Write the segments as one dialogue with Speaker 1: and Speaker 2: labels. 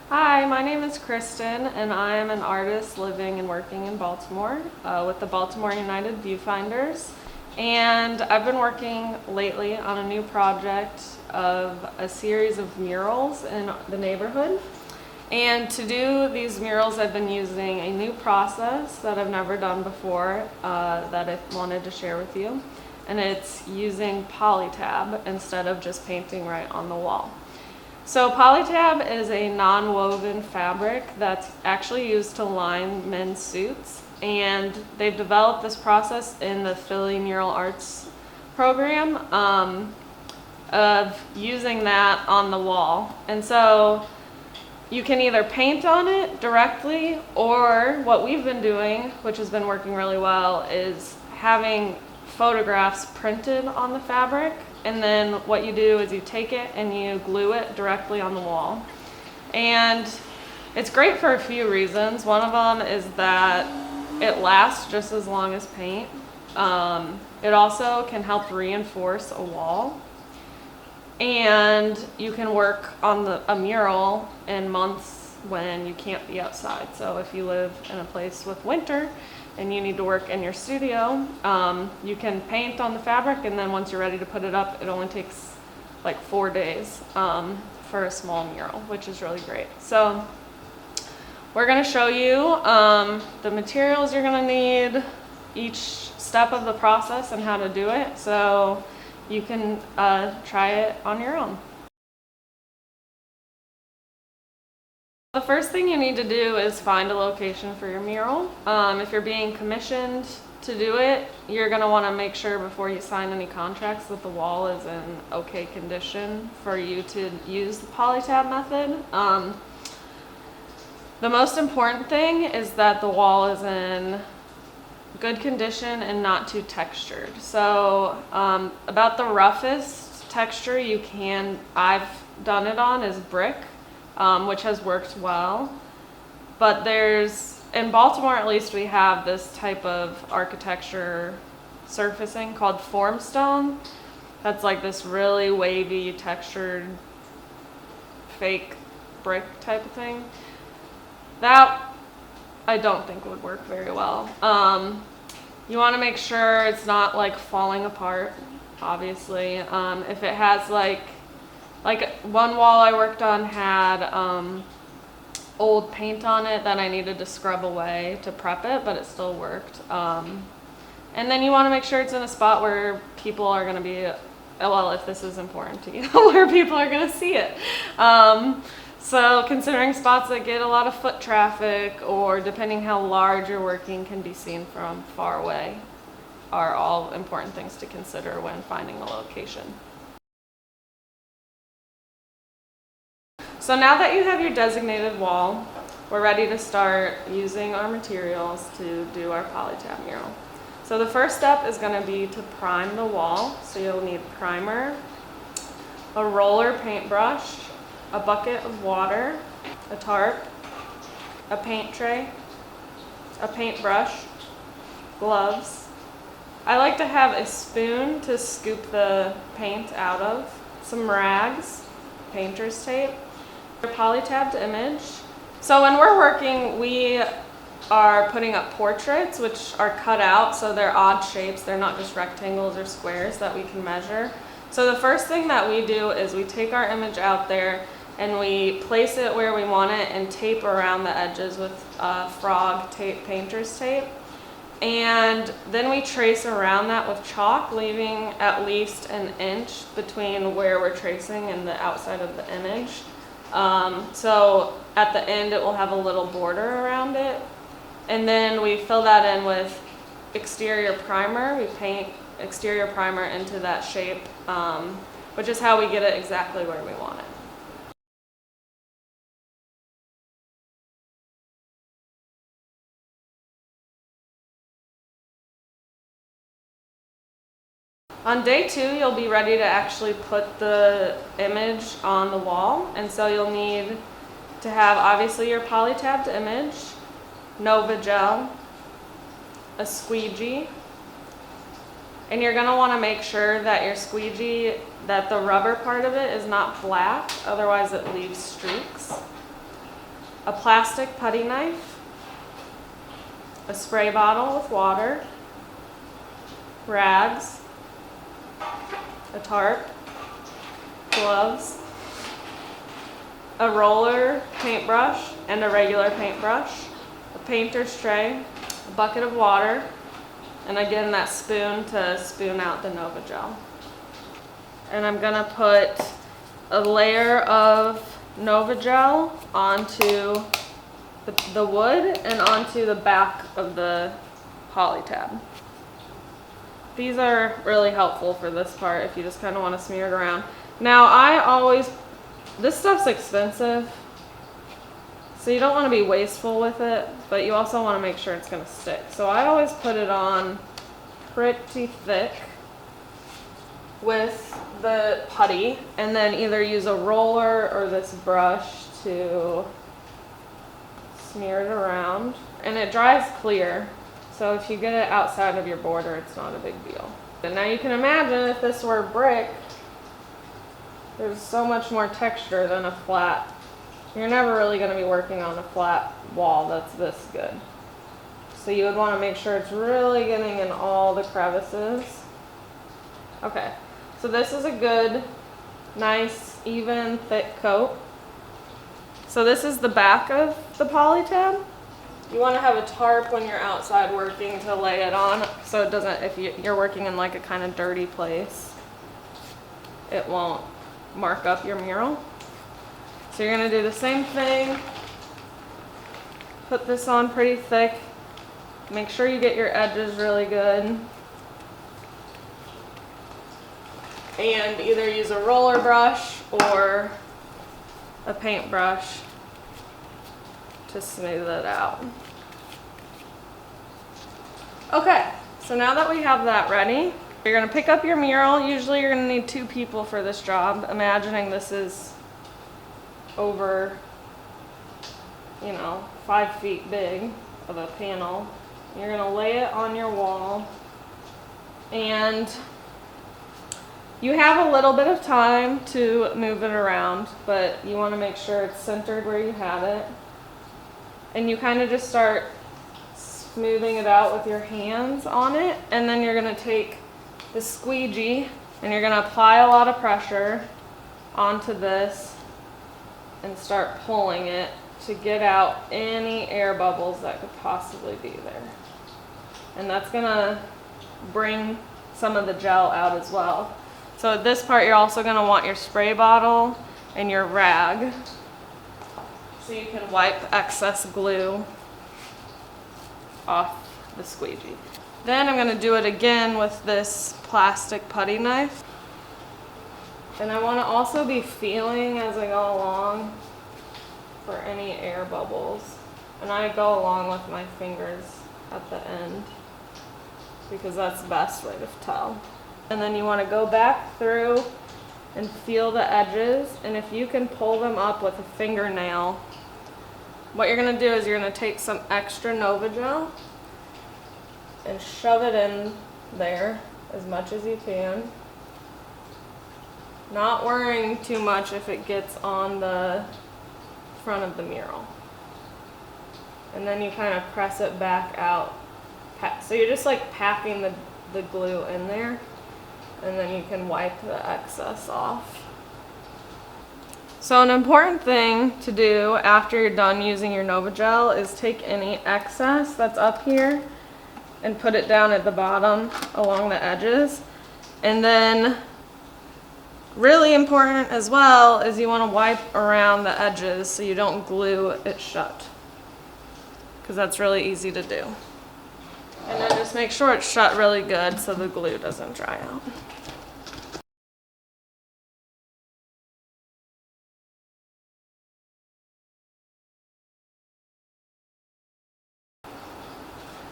Speaker 1: Hi, my name is Kristen, and I am an artist living and working in Baltimore with the Baltimore United Viewfinders. And I've been working lately on a new project of a series of murals in the neighborhood. And to do these murals, I've been using a new process that I've never done before that I wanted to share with you. And it's using Polytab instead of just painting right on the wall. So Polytab is a non-woven fabric that's actually used to line men's suits, and they've developed this process in the Philly Mural Arts program of using that on the wall. And so you can either paint on it directly, or what we've been doing, which has been working really well, is having photographs printed on the fabric. And then what you do is you take it and you glue it directly on the wall. And it's great for a few reasons. One of them is that it lasts just as long as paint. It also can help reinforce a wall. And you can work on a mural in months when you can't be outside. So if you live in a place with winter and you need to work in your studio, you can paint on the fabric, and then once you're ready to put it up, it only takes like 4 days for a small mural, which is really great. So we're going to show you the materials you're going to need, each step of the process and how to do it, so you can try it on your own. The first thing you need to do is find a location for your mural. If you're being commissioned to do it, you're going to want to make sure before you sign any contracts that the wall is in okay condition for you to use the Polytab method. The most important thing is that the wall is in good condition and not too textured. So about the roughest texture I've done it on is brick. Which has worked well, but in Baltimore at least, we have this type of architecture surfacing called formstone. That's like this really wavy, textured, fake brick type of thing. That I don't think would work very well. You want to make sure it's not like falling apart, obviously. If it has like one wall I worked on had old paint on it that I needed to scrub away to prep it, but it still worked. And then you want to make sure it's in a spot where people are going to be, well, if this is important to you, where people are going to see it. So considering spots that get a lot of foot traffic, or depending how large you're working, can be seen from far away, are all important things to consider when finding a location. So now that you have your designated wall, we're ready to start using our materials to do our Polytab mural. So the first step is going to be to prime the wall. So you'll need primer, a roller paintbrush, a bucket of water, a tarp, a paint tray, a paintbrush, gloves. I like to have a spoon to scoop the paint out of, some rags, painter's tape, a polytabbed image. So when we're working, we are putting up portraits, which are cut out, so they're odd shapes. They're not just rectangles or squares that we can measure. So the first thing that we do is we take our image out there and we place it where we want it and tape around the edges with frog tape, painter's tape. And then we trace around that with chalk, leaving at least an inch between where we're tracing and the outside of the image. So at the end it will have a little border around it, and then we fill that in with exterior primer. We paint exterior primer into that shape, which is how we get it exactly where we want it. On day 2, you'll be ready to actually put the image on the wall, and so you'll need to have obviously your polytabbed image, Nova gel, a squeegee, and you're going to want to make sure that your squeegee, that the rubber part of it is not black, otherwise it leaves streaks. a plastic putty knife, a spray bottle with water, rags, a tarp, gloves, a roller paintbrush and a regular paintbrush, a painter's tray, a bucket of water, and again that spoon to spoon out the Nova Gel. And I'm gonna put a layer of Nova Gel onto the wood and onto the back of the Polytab. These are really helpful for this part if you just kind of want to smear it around. Now this stuff's expensive, so you don't want to be wasteful with it, but you also want to make sure it's going to stick. So I always put it on pretty thick with the putty, and then either use a roller or this brush to smear it around. And it dries clear, so if you get it outside of your border, it's not a big deal. And now you can imagine if this were brick, there's so much more texture than a flat. You're never really going to be working on a flat wall that's this good. So you would want to make sure it's really getting in all the crevices. Okay, so this is a good, nice, even, thick coat. So this is the back of the Polytab. You want to have a tarp when you're outside working to lay it on, so it doesn't, if you're working in like a kind of dirty place, it won't mark up your mural. So you're going to do the same thing. Put this on pretty thick. Make sure you get your edges really good. And either use a roller brush or a paintbrush to smooth it out. Okay, so now that we have that ready, you're going to pick up your mural. Usually you're going to need 2 people for this job. Imagining this is over, 5 feet big of a panel. You're going to lay it on your wall, and you have a little bit of time to move it around, but you want to make sure it's centered where you had it. And you kind of just start smoothing it out with your hands on it, and then you're going to take the squeegee and you're going to apply a lot of pressure onto this and start pulling it to get out any air bubbles that could possibly be there. And that's going to bring some of the gel out as well. So at this part, you're also going to want your spray bottle and your rag, so you can wipe excess glue off the squeegee. Then I'm going to do it again with this plastic putty knife. And I want to also be feeling as I go along for any air bubbles. And I go along with my fingers at the end because that's the best way to tell. And then you want to go back through and feel the edges, and if you can pull them up with a fingernail, what you're going to do is you're going to take some extra Nova Gel and shove it in there as much as you can. Not worrying too much if it gets on the front of the mural. And then you kind of press it back out. So you're just like packing the glue in there, and then you can wipe the excess off. So an important thing to do after you're done using your Nova Gel is take any excess that's up here and put it down at the bottom along the edges. And then really important as well is you want to wipe around the edges so you don't glue it shut, because that's really easy to do. And then just make sure it's shut really good so the glue doesn't dry out.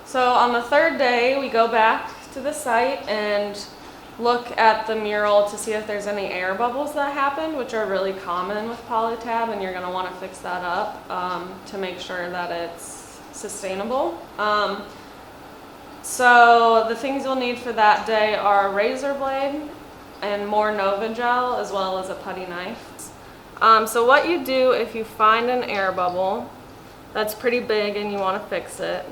Speaker 1: So on the 3rd day, we go back to the site and look at the mural to see if there's any air bubbles that happen, which are really common with Polytab, and you're going to want to fix that up to make sure that it's sustainable. So the things you'll need for that day are a razor blade and more Nova Gel, as well as a putty knife. So what you do if you find an air bubble that's pretty big and you want to fix it,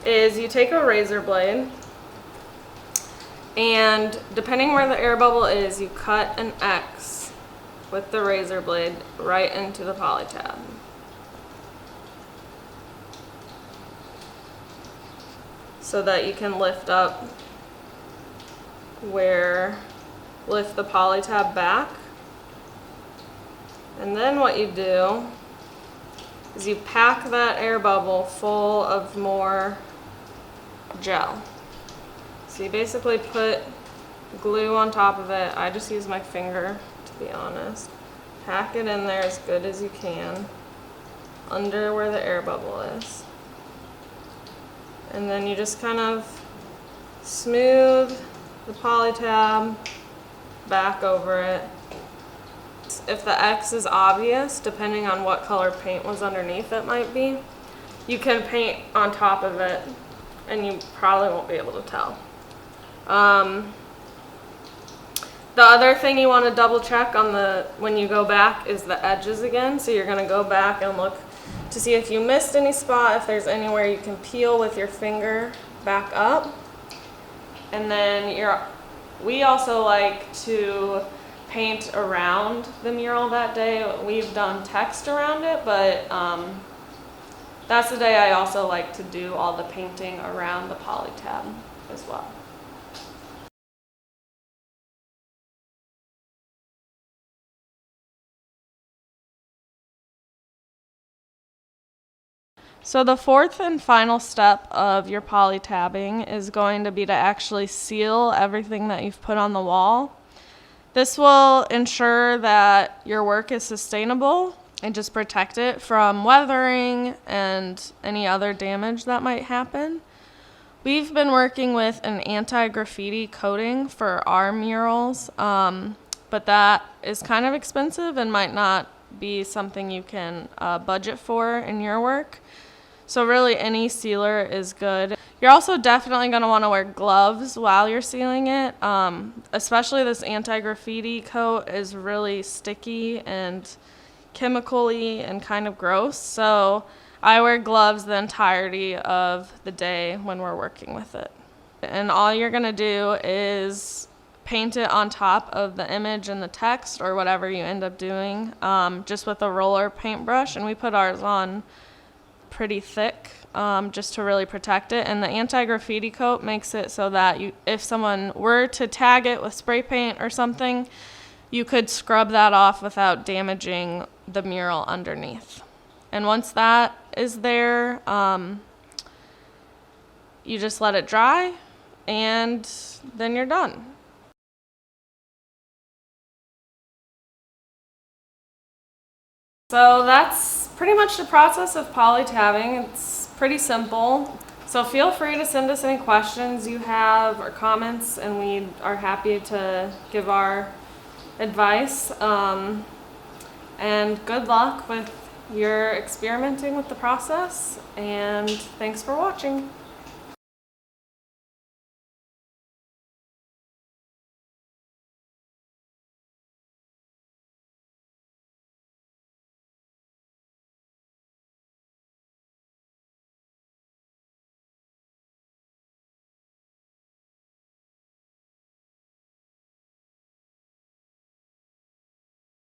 Speaker 1: is you take a razor blade, and depending where the air bubble is, you cut an X with the razor blade right into the Polytab. So that you can lift the Polytab back. And then what you do is you pack that air bubble full of more gel. So you basically put glue on top of it. I just use my finger, to be honest. Pack it in there as good as you can, under where the air bubble is. And then you just kind of smooth the Polytab back over it. If the X is obvious, depending on what color paint was underneath it might be, you can paint on top of it and you probably won't be able to tell. The other thing you want to double check when you go back is the edges again. So you're going to go back and look to see if you missed any spot, if there's anywhere you can peel with your finger back up. And then we also like to paint around the mural that day. We've done text around it, but that's the day I also like to do all the painting around the Polytab as well. So the fourth and final step of your polytabbing is going to be to actually seal everything that you've put on the wall. This will ensure that your work is sustainable and just protect it from weathering and any other damage that might happen. We've been working with an anti-graffiti coating for our murals, but that is kind of expensive and might not be something you can budget for in your work. So really any sealer is good. You're also definitely going to want to wear gloves while you're sealing it. Especially this anti-graffiti coat is really sticky and chemically and kind of gross. So I wear gloves the entirety of the day when we're working with it. And all you're going to do is paint it on top of the image and the text or whatever you end up doing, just with a roller paintbrush. And we put ours on pretty thick just to really protect it. And the anti-graffiti coat makes it so that if someone were to tag it with spray paint or something, you could scrub that off without damaging the mural underneath. And once that is there, you just let it dry and then you're done. So that's pretty much the process of polytabbing. It's pretty simple. So feel free to send us any questions you have or comments, and we are happy to give our advice. And good luck with your experimenting with the process, and thanks for watching.